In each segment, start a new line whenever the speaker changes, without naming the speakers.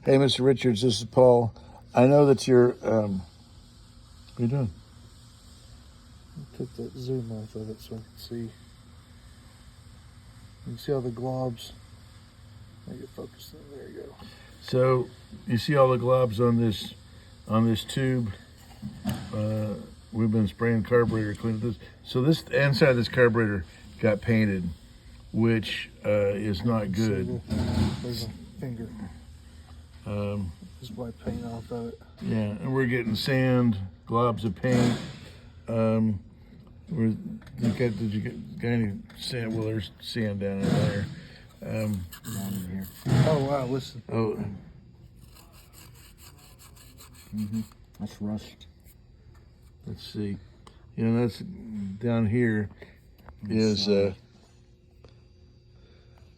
Hey, Mr. Richards, this is Paul. I know that you're, what are you doing?
Took that zoom off of it so I can see. You can see all the globs. Make it focus in. There you go.
So you see all the globs on this tube. We've been spraying carburetor cleaner. So this inside of this carburetor got painted, which is not good.
There's a finger. Just wipe paint off of it.
Yeah, and we're getting sand, globs of paint. Did you get any sand? Well, there's sand down in there.
Down in here. Oh wow! Listen.
Oh.
That's rust.
Let's see. You know, that's down here is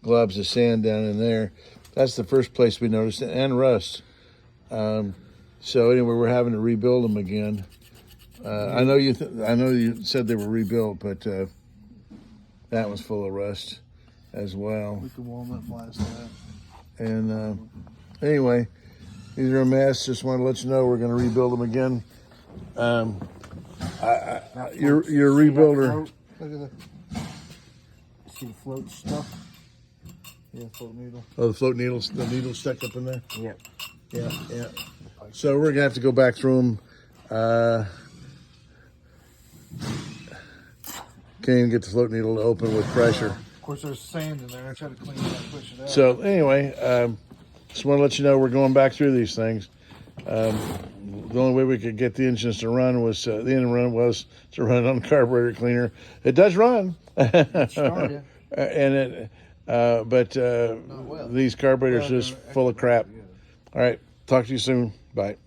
globs of sand down in there. That's the first place we noticed it, and rust. So anyway, we're having to rebuild them again. I know you said they were rebuilt, but that was full of rust as well.
We can walnut blast that.
And anyway, these are a mess. Just want to let you know we're going to rebuild them again. Your rebuilder.
Look at that. See the float stuff? Yeah, float needle.
Oh, the float needles. The needles stuck up in there.
Yep.
Yeah. So we're gonna have to go back through them. Can't even get the float needle to open with pressure.
Of course, there's sand in there. I try to clean it out, push it out.
So anyway, just want to let you know we're going back through these things. The only way we could get the engines to run was to run on carburetor cleaner. It does run,
Started.
and but these carburetors are just full of crap. All right, talk to you soon. Bye.